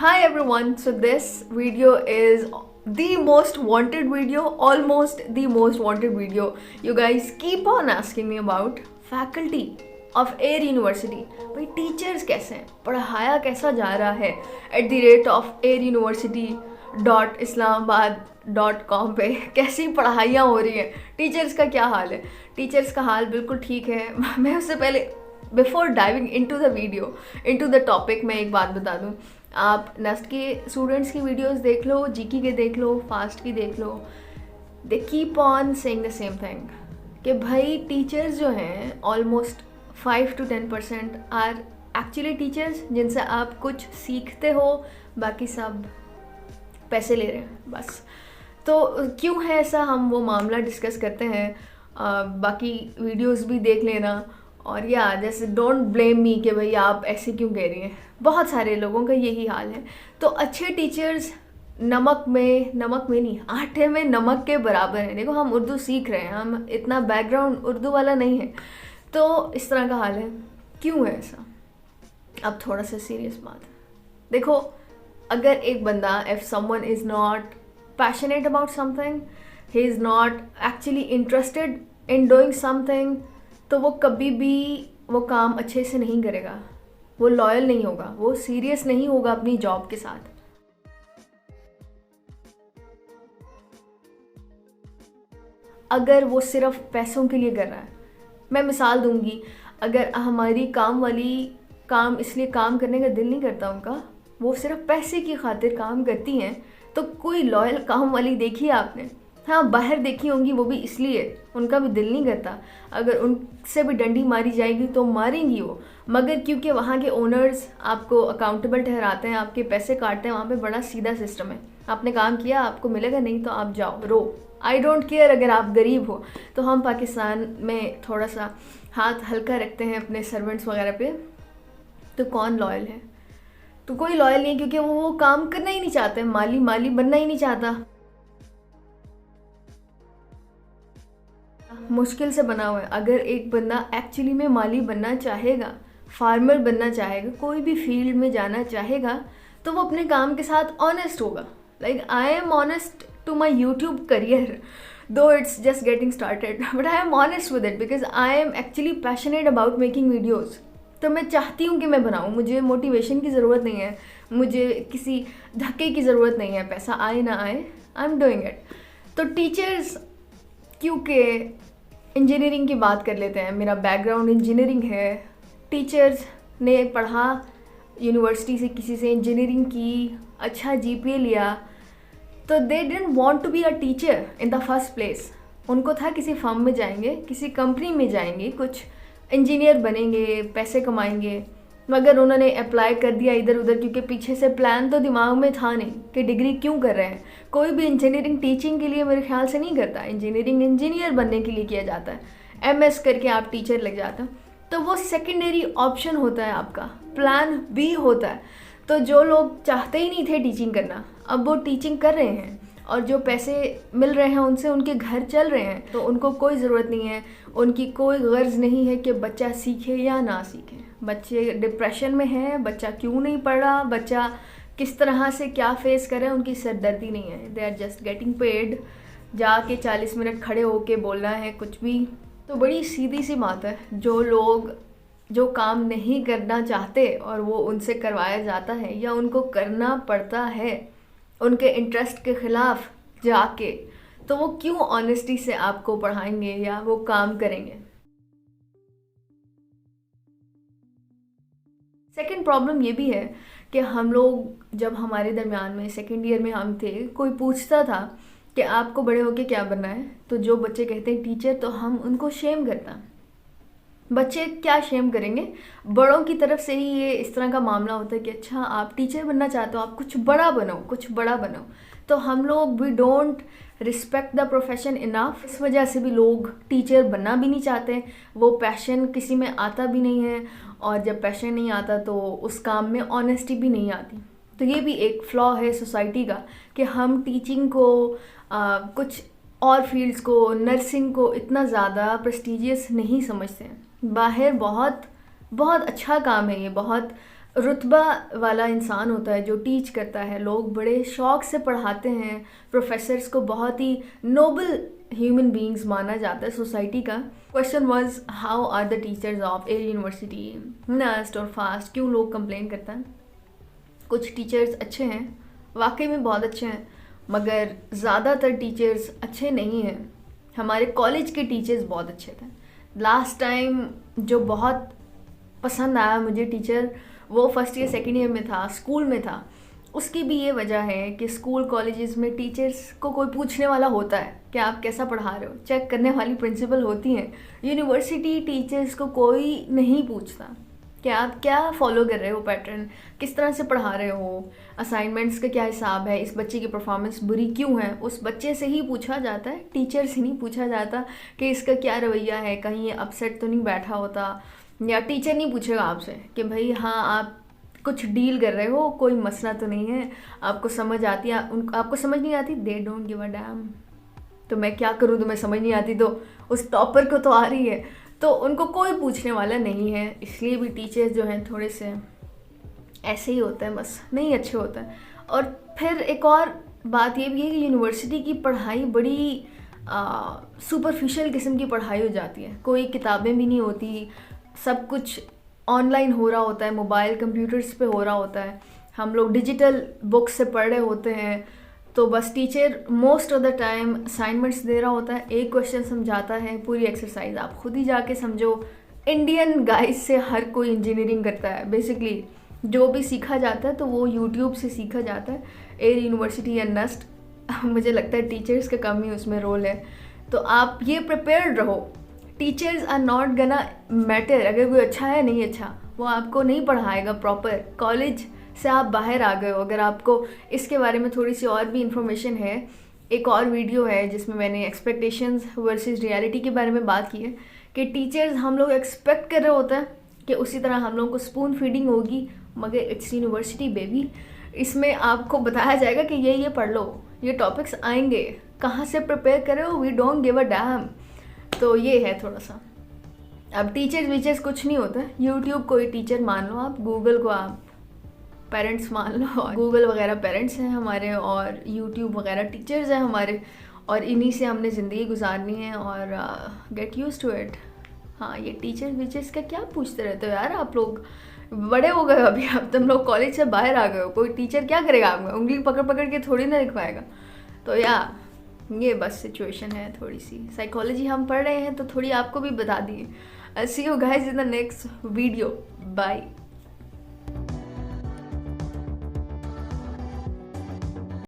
Hi everyone, so this video is the most wanted video, almost the most wanted video. You guys keep on asking me about faculty of Air University. भाई teachers कैसे हैं, पढ़ाया कैसा जा रहा है @airuniversity.islamabad.com पे कैसी पढ़ाइयाँ हो रही हैं, टीचर्स का क्या हाल है। टीचर्स का हाल बिल्कुल ठीक है। मैं उससे पहले before diving into the video into the topic मैं एक बात बता दूं, आप नेस्ट के स्टूडेंट्स की वीडियोस देख लो, जीके के देख लो, फास्ट की देख लो, they keep on saying the same thing कि भाई टीचर्स जो हैं almost 5 to 10% are actually teachers जिनसे आप कुछ सीखते हो, बाकी सब पैसे ले रहे हैं बस। तो क्यों है ऐसा, हम वो मामला डिस्कस करते हैं। बाकी वीडियोस भी देख लेना। और या जैसे डोंट ब्लेम मी कि भाई आप ऐसे क्यों कह रही हैं, बहुत सारे लोगों का यही हाल है। तो अच्छे टीचर्स नमक में नहीं, आटे में नमक के बराबर हैं। देखो हम उर्दू सीख रहे हैं, हम इतना बैकग्राउंड उर्दू वाला नहीं है, तो इस तरह का हाल है। क्यों है ऐसा? अब थोड़ा सा सीरियस बात है। देखो अगर एक बंदा, if someone is not passionate about something, he is not actually interested in doing something, तो वो कभी भी वो काम अच्छे से नहीं करेगा, वो लॉयल नहीं होगा, वो सीरियस नहीं होगा अपनी जॉब के साथ। अगर वो सिर्फ पैसों के लिए कर रहा है, मैं मिसाल दूंगी, अगर हमारी काम वाली काम इसलिए काम करने का दिल नहीं करता उनका, वो सिर्फ पैसे की खातिर काम करती हैं, तो कोई लॉयल काम वाली देखी है आपने? हाँ, बाहर देखी होंगी, वो भी इसलिए उनका भी दिल नहीं करता। अगर उनसे भी डंडी मारी जाएगी तो मारेंगी वो, मगर क्योंकि वहाँ के ओनर्स आपको अकाउंटेबल ठहराते हैं, आपके पैसे काटते हैं, वहाँ पे बड़ा सीधा सिस्टम है। आपने काम किया, आपको मिलेगा, नहीं तो आप जाओ रो। आई डोंट केयर अगर आप गरीब हो। तो हम पाकिस्तान में थोड़ा सा हाथ हल्का रखते हैं अपने सर्वेंट्स वगैरह पे, तो कौन लॉयल है? तो कोई लॉयल नहीं है, क्योंकि वो काम करना ही नहीं चाहते, माली बनना ही नहीं चाहता। मुश्किल से बना हुआ है। अगर एक बंदा एक्चुअली में माली बनना चाहेगा, फार्मर बनना चाहेगा, कोई भी फील्ड में जाना चाहेगा, तो वो अपने काम के साथ ऑनेस्ट होगा। Like I am honest to my YouTube career, though it's just getting started, but I am honest with it because I am actually passionate about making videos. तो मैं चाहती हूँ कि मैं बनाऊँ, मुझे मोटिवेशन की ज़रूरत नहीं है, मुझे किसी धक्के की ज़रूरत नहीं है, पैसा आए ना आए, आई एम डूइंग इट। तो टीचर्स, क्योंकि इंजीनियरिंग की बात कर लेते हैं, मेरा बैकग्राउंड इंजीनियरिंग है। टीचर्स ने पढ़ा यूनिवर्सिटी से, किसी से इंजीनियरिंग की, अच्छा जीपीए लिया, तो they didn't want to be a teacher in the first place. उनको था किसी फर्म में जाएंगे, किसी कंपनी में जाएंगे, कुछ इंजीनियर बनेंगे, पैसे कमाएंगे, मगर उन्होंने अप्लाई कर दिया इधर उधर, क्योंकि पीछे से प्लान तो दिमाग में था नहीं कि डिग्री क्यों कर रहे हैं। कोई भी इंजीनियरिंग टीचिंग के लिए मेरे ख्याल से नहीं करता, इंजीनियरिंग इंजीनियर बनने के लिए किया जाता है, एमएस करके आप टीचर लग जाता, तो वो सेकेंडरी ऑप्शन होता है आपका, प्लान बी होता है। तो जो लोग चाहते ही नहीं थे टीचिंग करना, अब वो टीचिंग कर रहे हैं, और जो पैसे मिल रहे हैं उनसे उनके घर चल रहे हैं, तो उनको कोई ज़रूरत नहीं है, उनकी कोई गर्ज नहीं है कि बच्चा सीखे या ना सीखे। बच्चे डिप्रेशन में हैं, बच्चा क्यों नहीं पढ़ रहा, बच्चा किस तरह से क्या फेस कर रहा है, उनकी सरदर्दी नहीं है। They are just getting paid, जाके 40 मिनट खड़े होके बोलना है कुछ भी। तो बड़ी सीधी सी बात है, जो लोग जो काम नहीं करना चाहते और वो उनसे करवाया जाता है या उनको करना पड़ता है उनके इंटरेस्ट के ख़िलाफ़ जाके, तो वो क्यों ऑनेस्टी से आपको पढ़ाएंगे या वो काम करेंगे? सेकंड प्रॉब्लम ये भी है कि हम लोग जब हमारे दरमियान में सेकंड ईयर में हम थे, कोई पूछता था कि आपको बड़े होके क्या बनना है, तो जो बच्चे कहते हैं टीचर, तो हम उनको शेम करता। बच्चे क्या शेम करेंगे, बड़ों की तरफ से ही ये इस तरह का मामला होता है कि अच्छा आप टीचर बनना चाहते हो, आप कुछ बड़ा बनो, कुछ बड़ा बनो। तो हम लोग we don't respect the profession enough, इस वजह से भी लोग टीचर बनना भी नहीं चाहते, वो पैशन किसी में आता भी नहीं है, और जब पैशन नहीं आता तो उस काम में ऑनेस्टी भी नहीं आती। तो ये भी एक फ्लॉ है सोसाइटी का कि हम टीचिंग को कुछ और फील्ड्स को, नर्सिंग को इतना ज़्यादा प्रेस्टिजियस नहीं समझते हैं। बाहर बहुत बहुत अच्छा काम है ये, बहुत रुतबा वाला इंसान होता है जो टीच करता है, लोग बड़े शौक से पढ़ाते हैं, प्रोफेसर्स को बहुत ही नोबल ह्यूमन बींग्स माना जाता है सोसाइटी का। Question was how are the teachers of Air University NUST और फास्ट, क्यों लोग कंप्लेन करते हैं। कुछ टीचर्स अच्छे हैं, वाकई में बहुत अच्छे हैं, मगर ज़्यादातर टीचर्स अच्छे नहीं हैं। हमारे कॉलेज के टीचर्स बहुत अच्छे थे। लास्ट टाइम जो बहुत पसंद आया मुझे टीचर, वो फर्स्ट ईयर सेकेंड ईयर में था, स्कूल में था। उसकी भी ये वजह है कि स्कूल कॉलेजेस में टीचर्स को कोई पूछने वाला होता है कि आप कैसा पढ़ा रहे हो, चेक करने वाली प्रिंसिपल होती हैं। यूनिवर्सिटी टीचर्स को कोई नहीं पूछता कि आप क्या फॉलो कर रहे हो पैटर्न, किस तरह से पढ़ा रहे हो, असाइनमेंट्स का क्या हिसाब है, इस बच्चे की परफॉर्मेंस बुरी क्यों है, उस बच्चे से ही पूछा जाता है, टीचर से नहीं पूछा जाता कि इसका क्या रवैया है, कहीं ये अपसेट तो नहीं बैठा होता। या टीचर नहीं पूछेगा आपसे कि भाई हाँ आप कुछ डील कर रहे हो, कोई मसला तो नहीं है, आपको समझ आती है, आपको समझ नहीं आती, they don't give a damn. तो मैं क्या करूँ, तुम्हें समझ नहीं आती तो उस टॉपर को तो आ रही है, तो उनको कोई पूछने वाला नहीं है। इसलिए भी टीचर्स जो हैं थोड़े से ऐसे ही होते हैं, बस नहीं अच्छे होते हैं। और फिर एक और बात ये भी है कि यूनिवर्सिटी की पढ़ाई बड़ी सुपरफिशियल किस्म की पढ़ाई हो जाती है, कोई किताबें भी नहीं होती, सब कुछ ऑनलाइन हो रहा होता है, मोबाइल कंप्यूटर्स पे हो रहा होता है, हम लोग डिजिटल बुक्स से पढ़ रहे होते हैं। तो बस teacher most of the time assignments दे रहा होता है, एक क्वेश्चन समझाता है, पूरी एक्सरसाइज आप खुद ही जाके समझो। इंडियन गाइस से हर कोई इंजीनियरिंग करता है बेसिकली, जो भी सीखा जाता है तो वो यूट्यूब से सीखा जाता है। एयर यूनिवर्सिटी या नस्ट मुझे लगता है टीचर्स का कम ही उसमें रोल है। तो आप ये प्रिपेयर्ड रहो, teachers are not gonna matter, अगर कोई अच्छा है नहीं अच्छा वो आपको नहीं पढ़ाएगा प्रॉपर। कॉलेज से आप बाहर आ गए हो, अगर आपको इसके बारे में थोड़ी सी और भी इंफॉर्मेशन है, एक और वीडियो है जिसमें मैंने एक्सपेक्टेशंस वर्सेस रियलिटी के बारे में बात की है कि टीचर्स हम लोग एक्सपेक्ट कर रहे होते हैं कि उसी तरह हम लोगों को स्पून फीडिंग होगी, मगर इट्स यूनिवर्सिटी बेबी। इसमें आपको बताया जाएगा कि ये पढ़ लो, ये टॉपिक्स आएंगे, कहाँ से प्रिपेयर करे हो, we don't give a damn. तो ये है थोड़ा सा। अब टीचर्स वीचर्स कुछ नहीं होता, यूट्यूब को ही टीचर मान लो आप, गूगल को आप पेरेंट्स मान लो। गूगल वगैरह पेरेंट्स हैं हमारे और यूट्यूब वगैरह टीचर्स हैं हमारे, और इन्हीं से हमने ज़िंदगी गुजारनी है और गेट यूज टू इट। हाँ, ये टीचर्स वीचर्स का क्या पूछते रहते हो यार, आप लोग बड़े हो गए हो अभी, अब तुम लोग कॉलेज से बाहर आ गए हो, कोई टीचर क्या करेगा आपको, उंगली पकड़ पकड़ के थोड़ी ना लिख पाएगा। तो ये बस सिचुएशन है, थोड़ी सी साइकोलॉजी हम पढ़ रहे हैं तो थोड़ी आपको भी बता दिए। See you guys in the next video, bye.